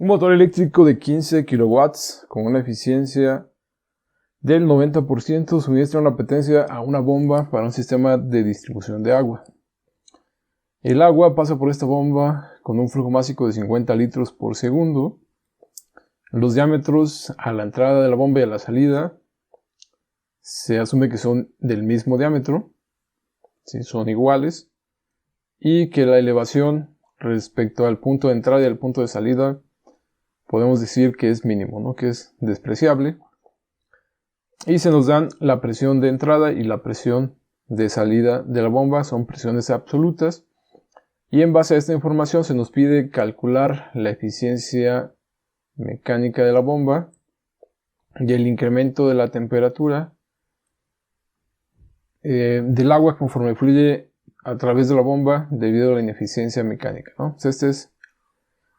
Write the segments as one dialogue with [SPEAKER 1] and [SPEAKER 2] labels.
[SPEAKER 1] Un motor eléctrico de 15 kilowatts con una eficiencia del 90% suministra una potencia a una bomba para un sistema de distribución de agua. El agua pasa por esta bomba con un flujo másico de 50 litros por segundo. Los diámetros a la entrada de la bomba y a la salida se asume que son del mismo diámetro, ¿sí? Son iguales, y que la elevación respecto al punto de entrada y al punto de salida podemos decir que es mínimo, ¿no? Que es despreciable. Y se nos dan la presión de entrada y la presión de salida de la bomba, son presiones absolutas. Y en base a esta información se nos pide calcular la eficiencia mecánica de la bomba y el incremento de la temperatura del agua conforme fluye a través de la bomba debido a la ineficiencia mecánica, ¿no? Entonces este es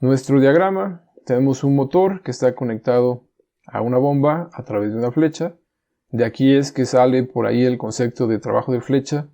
[SPEAKER 1] nuestro diagrama. Tenemos un motor que está conectado a una bomba a través de una flecha. De aquí es que sale por ahí el concepto de trabajo de flecha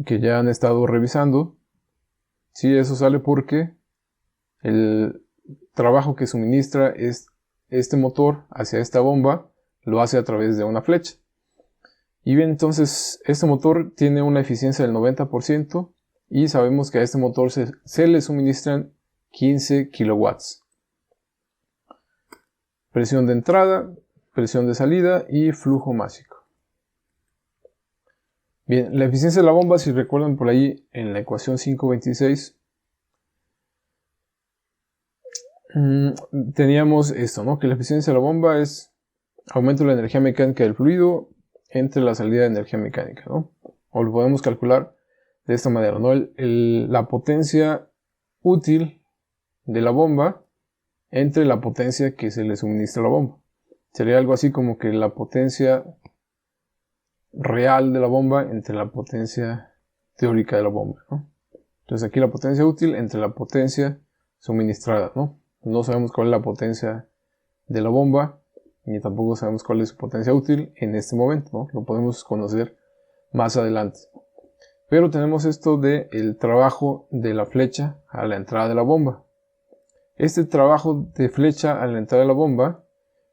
[SPEAKER 1] que ya han estado revisando. Sí, eso sale porque el trabajo que suministra este motor hacia esta bomba lo hace a través de una flecha. Y bien, entonces este motor tiene una eficiencia del 90% y sabemos que a este motor se le suministran 15 kilowatts. Presión de entrada, presión de salida y flujo másico. Bien, la eficiencia de la bomba, si recuerdan por ahí en la ecuación 526, teníamos esto, ¿no? Que la eficiencia de la bomba es aumento de la energía mecánica del fluido entre la salida de energía mecánica, ¿no? O lo podemos calcular de esta manera, ¿no? La potencia útil de la bomba entre la potencia que se le suministra a la bomba. Sería algo así como que la potencia real de la bomba entre la potencia teórica de la bomba, ¿no? Entonces aquí la potencia útil entre la potencia suministrada, ¿no? No sabemos cuál es la potencia de la bomba, ni tampoco sabemos cuál es su potencia útil en este momento, ¿no? Lo podemos conocer más adelante. Pero tenemos esto de el trabajo de la flecha a la entrada de la bomba. Este trabajo de flecha a la entrada de la bomba,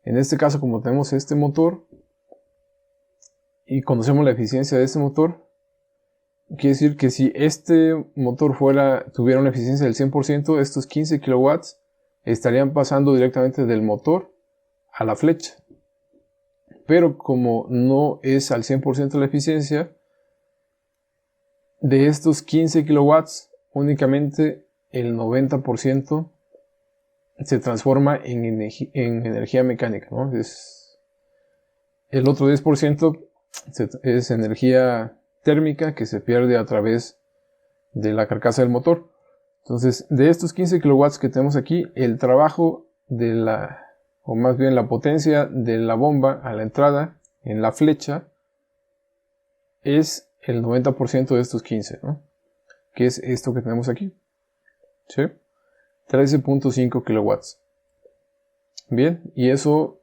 [SPEAKER 1] en este caso como tenemos este motor y conocemos la eficiencia de este motor, quiere decir que si este motor tuviera una eficiencia del 100%, estos 15 kilowatts estarían pasando directamente del motor a la flecha. Pero como no es al 100% la eficiencia, de estos 15 kilowatts, únicamente el 90% se transforma en energía mecánica, ¿no? El otro 10% es energía térmica que se pierde a través de la carcasa del motor. Entonces, de estos 15 kilowatts que tenemos aquí, el trabajo o más bien la potencia de la bomba a la entrada en la flecha es el 90% de estos 15, ¿no? Que es esto que tenemos aquí, ¿sí? 13.5 kilowatts. Bien, y eso,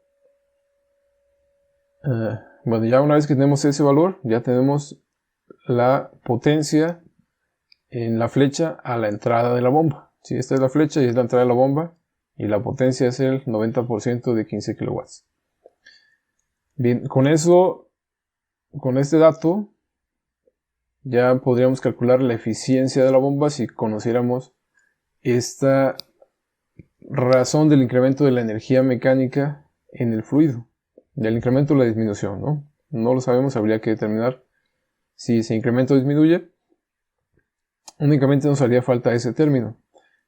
[SPEAKER 1] bueno, ya una vez que tenemos ese valor, ya tenemos la potencia en la flecha a la entrada de la bomba. ¿Sí? Esta es la flecha y es la entrada de la bomba, y la potencia es el 90% de 15 kilowatts. Bien, con este dato, ya podríamos calcular la eficiencia de la bomba si conociéramos esta razón del incremento de la energía mecánica en el fluido, del incremento o la disminución, ¿no? No lo sabemos, habría que determinar si ese incremento disminuye. Únicamente nos haría falta ese término.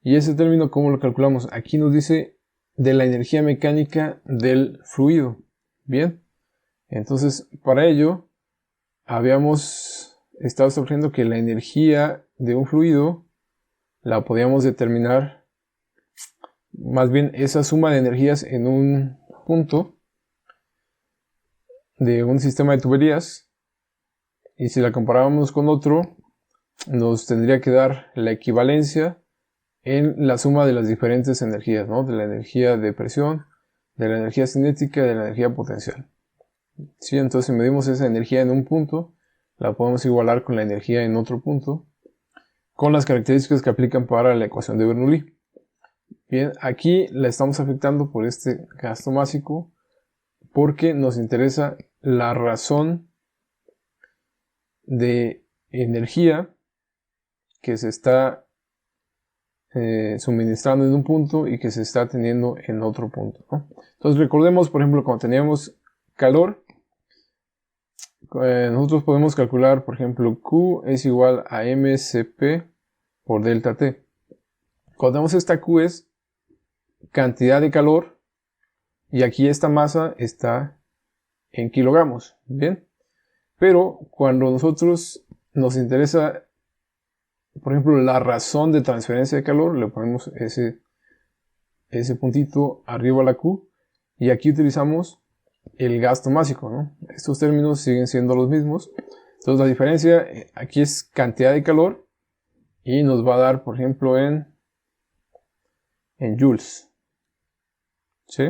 [SPEAKER 1] Y ese término, ¿cómo lo calculamos? Aquí nos dice de la energía mecánica del fluido. Bien, entonces para ello habíamos estado estableciendo que la energía de un fluido la podíamos determinar, más bien esa suma de energías en un punto de un sistema de tuberías, y si la comparábamos con otro, nos tendría que dar la equivalencia en la suma de las diferentes energías, ¿no? De la energía de presión, de la energía cinética y de la energía potencial. ¿Sí? Entonces, si medimos esa energía en un punto, la podemos igualar con la energía en otro punto, con las características que aplican para la ecuación de Bernoulli. Bien, aquí la estamos afectando por este gasto másico porque nos interesa la razón de energía que se está suministrando en un punto y que se está teniendo en otro punto, ¿no? Entonces recordemos, por ejemplo, cuando teníamos calor, nosotros podemos calcular, por ejemplo, Q es igual a mCp por delta T. Cuando tenemos esta Q es cantidad de calor y aquí esta masa está en kilogramos, ¿bien? Pero cuando nosotros nos interesa, por ejemplo, la razón de transferencia de calor, le ponemos ese puntito arriba a la Q y aquí utilizamos el gasto másico, ¿no? Estos términos siguen siendo los mismos. Entonces la diferencia aquí es cantidad de calor y nos va a dar, por ejemplo, en joules, ¿sí?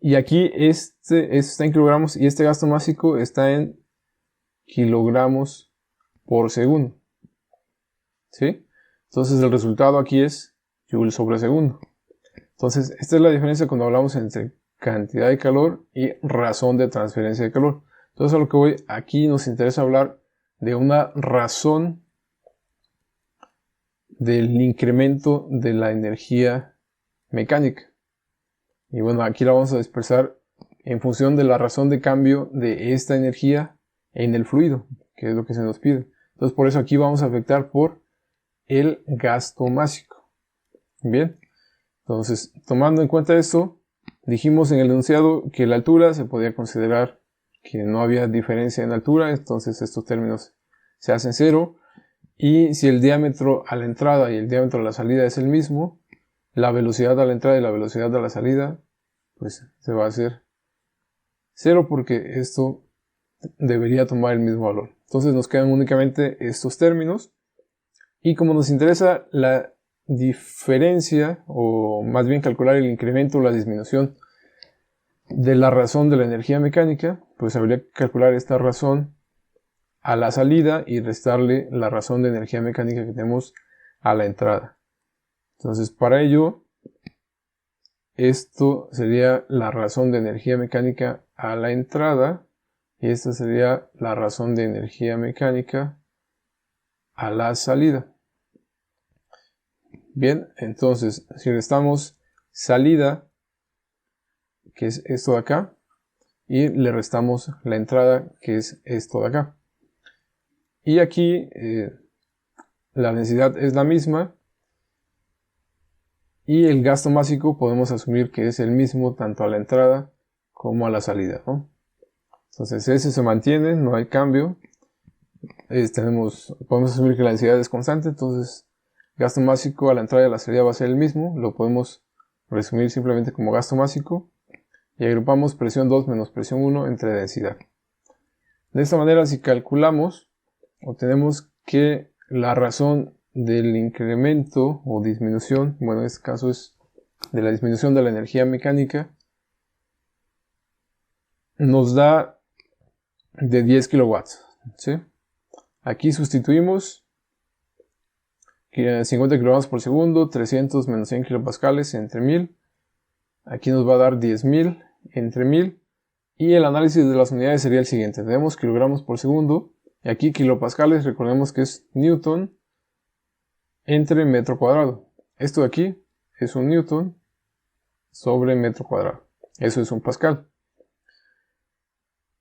[SPEAKER 1] Y aquí esto está en kilogramos y este gasto másico está en kilogramos por segundo, ¿sí? Entonces el resultado aquí es joules sobre segundo. Entonces esta es la diferencia cuando hablamos entre cantidad de calor y razón de transferencia de calor. Entonces a lo que voy, aquí nos interesa hablar de una razón del incremento de la energía mecánica. Y bueno, aquí la vamos a expresar en función de la razón de cambio de esta energía en el fluido, que es lo que se nos pide. Entonces por eso aquí vamos a afectar por el gasto másico. Bien, entonces tomando en cuenta esto, dijimos en el enunciado que la altura se podía considerar que no había diferencia en altura, entonces estos términos se hacen cero. Y si el diámetro a la entrada y el diámetro a la salida es el mismo, la velocidad a la entrada y la velocidad a la salida, pues se va a hacer cero porque esto debería tomar el mismo valor. Entonces nos quedan únicamente estos términos. Y como nos interesa la diferencia, o más bien calcular el incremento o la disminución de la razón de la energía mecánica, pues habría que calcular esta razón a la salida y restarle la razón de energía mecánica que tenemos a la entrada. Entonces para ello, esto sería la razón de energía mecánica a la entrada y esta sería la razón de energía mecánica a la salida. Bien, entonces si restamos salida, que es esto de acá, y le restamos la entrada, que es esto de acá. Y aquí la densidad es la misma y el gasto másico podemos asumir que es el mismo tanto a la entrada como a la salida, ¿no? Entonces ese se mantiene, no hay cambio. Podemos asumir que la densidad es constante, entonces gasto másico a la entrada y a la salida va a ser el mismo. Lo podemos resumir simplemente como gasto másico y agrupamos presión 2 menos presión 1 entre densidad. De esta manera, si calculamos, obtenemos que la razón del incremento o disminución, bueno, en este caso es de la disminución de la energía mecánica, nos da de 10 kilowatts, ¿sí? Aquí sustituimos 50 kilogramos por segundo, 300 menos 100 kilopascales entre 1000. Aquí nos va a dar 10.000 entre 1000. Y el análisis de las unidades sería el siguiente. Tenemos kilogramos por segundo. Y aquí kilopascales, recordemos que es newton entre metro cuadrado. Esto de aquí es un newton sobre metro cuadrado. Eso es un pascal.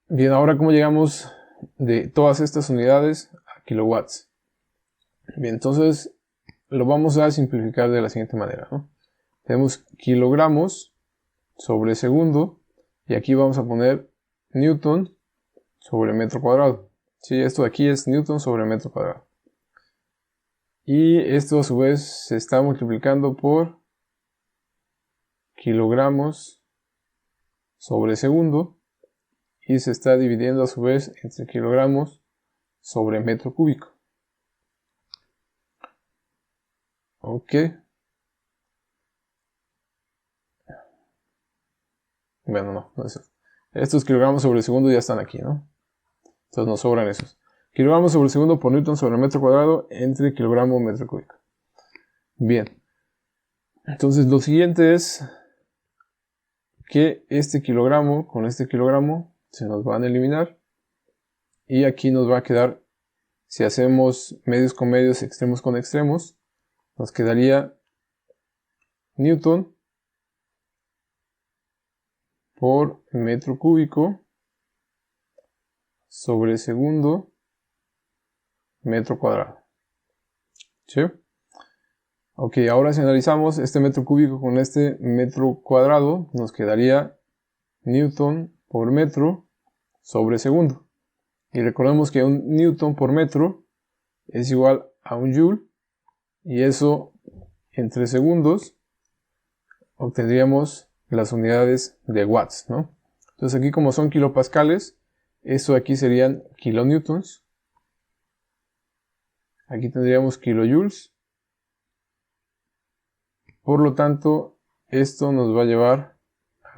[SPEAKER 1] Bien, ahora ¿cómo llegamos de todas estas unidades a kilowatts? Bien, entonces lo vamos a simplificar de la siguiente manera, ¿no? Tenemos kilogramos sobre segundo y aquí vamos a poner newton sobre metro cuadrado. Sí, esto de aquí es newton sobre metro cuadrado. Y esto a su vez se está multiplicando por kilogramos sobre segundo y se está dividiendo a su vez entre kilogramos sobre metro cúbico. Ok. Bueno, no es eso. Estos kilogramos sobre segundo ya están aquí, ¿no? Entonces nos sobran esos. Kilogramos sobre segundo por newton sobre metro cuadrado entre kilogramo metro cúbico. Bien. Entonces lo siguiente es que este kilogramo con este kilogramo se nos van a eliminar. Y aquí nos va a quedar, si hacemos medios con medios, extremos con extremos, nos quedaría Newton por metro cúbico sobre segundo metro cuadrado. ¿Sí? Ok, ahora si analizamos este metro cúbico con este metro cuadrado, nos quedaría Newton por metro sobre segundo. Y recordemos que un Newton por metro es igual a un Joule, y eso entre segundos obtendríamos las unidades de watts, ¿no? Entonces aquí, como son kilopascales, esto aquí serían kilonewtons. Aquí tendríamos kilojoules. Por lo tanto, esto nos va a llevar a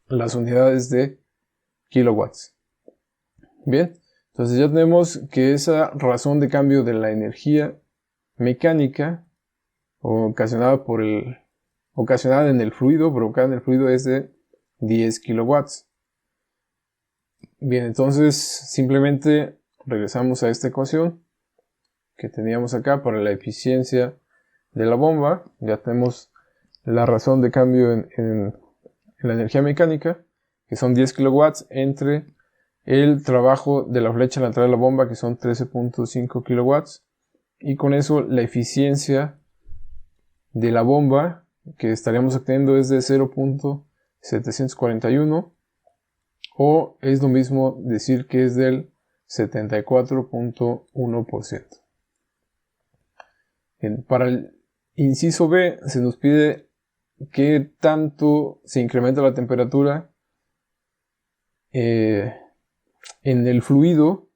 [SPEAKER 1] las unidades de kilowatts. Bien, entonces ya tenemos que esa razón de cambio de la energía mecánica ocasionada en el fluido, provocada en el fluido, es de 10 kilowatts. Bien, entonces simplemente regresamos a esta ecuación que teníamos acá para la eficiencia de la bomba. Ya tenemos la razón de cambio en la energía mecánica, que son 10 kilowatts, entre el trabajo de la flecha a la entrada de la bomba, que son 13.5 kilowatts, y con eso la eficiencia de la bomba que estaríamos obteniendo es de 0.741, o es lo mismo decir que es del 74.1%. Para el inciso B se nos pide qué tanto se incrementa la temperatura en el fluido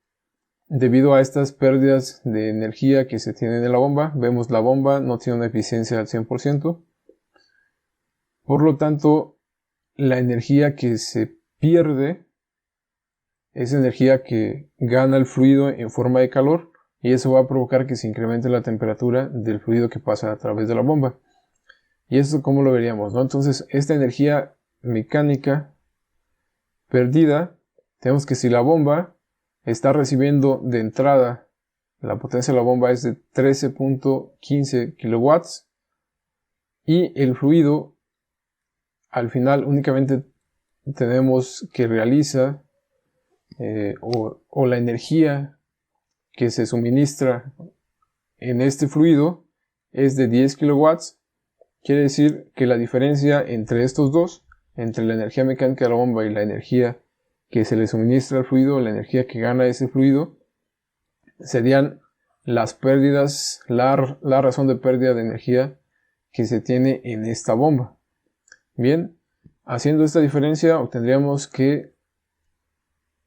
[SPEAKER 1] debido a estas pérdidas de energía que se tienen en la bomba. Vemos, la bomba no tiene una eficiencia al 100%. Por lo tanto, la energía que se pierde es energía que gana el fluido en forma de calor, y eso va a provocar que se incremente la temperatura del fluido que pasa a través de la bomba. ¿Y esto cómo lo veríamos, no? Entonces, esta energía mecánica perdida, tenemos que si la bomba está recibiendo de entrada, la potencia de la bomba es de 13.15 kilowatts, y el fluido al final únicamente tenemos que realiza o la energía que se suministra en este fluido es de 10 kilowatts. Quiere decir que la diferencia entre estos dos, entre la energía mecánica de la bomba y la energía que se le suministra al fluido, la energía que gana ese fluido, serían las pérdidas, la razón de pérdida de energía que se tiene en esta bomba. Bien, haciendo esta diferencia obtendríamos que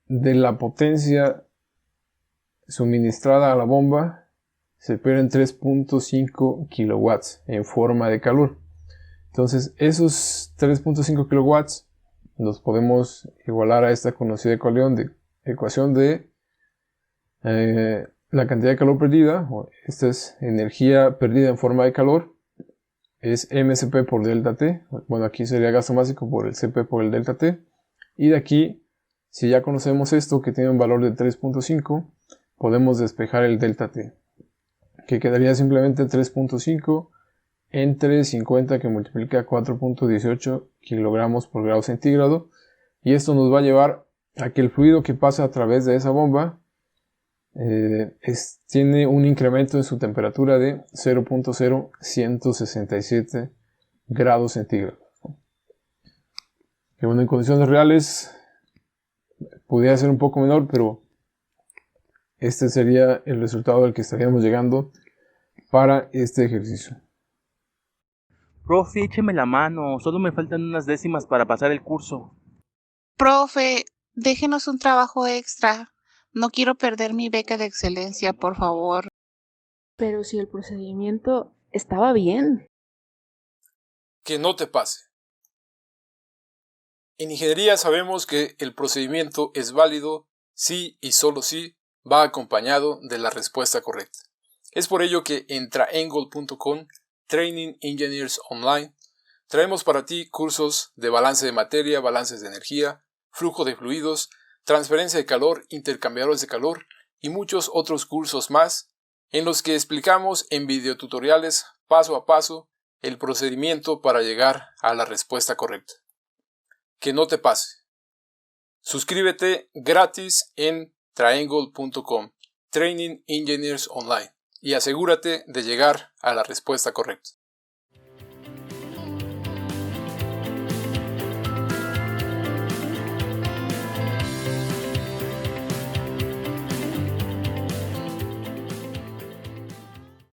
[SPEAKER 1] de la potencia suministrada a la bomba se pierden 3.5 kilowatts en forma de calor. Entonces esos 3.5 kilowatts los podemos igualar a esta conocida ecuación de la cantidad de calor perdida. Esta es energía perdida en forma de calor, es mCp por delta T. Bueno, aquí sería gasto básico por el Cp por el delta T. Y de aquí, si ya conocemos esto, que tiene un valor de 3.5, podemos despejar el delta T, que quedaría simplemente 3.5 entre 50, que multiplica 4.18 kilogramos por grado centígrado. Y esto nos va a llevar a que el fluido que pasa a través de esa bomba tiene un incremento en su temperatura de 0.0167 grados centígrados. Que bueno, en condiciones reales podría ser un poco menor, pero este sería el resultado al que estaríamos llegando para este ejercicio.
[SPEAKER 2] Profe, écheme la mano, solo me faltan unas décimas para pasar el curso.
[SPEAKER 3] Profe, déjenos un trabajo extra. No quiero perder mi beca de excelencia, por favor.
[SPEAKER 4] Pero si el procedimiento estaba bien.
[SPEAKER 1] Que no te pase. En ingeniería sabemos que el procedimiento es válido si y solo si va acompañado de la respuesta correcta. Es por ello que en Triangle.com Training Engineers Online, traemos para ti cursos de balance de materia, balances de energía, flujo de fluidos, transferencia de calor, intercambiadores de calor y muchos otros cursos más en los que explicamos en videotutoriales paso a paso el procedimiento para llegar a la respuesta correcta. Que no te pase. Suscríbete gratis en triangle.com, Training Engineers Online, y asegúrate de llegar a la respuesta correcta.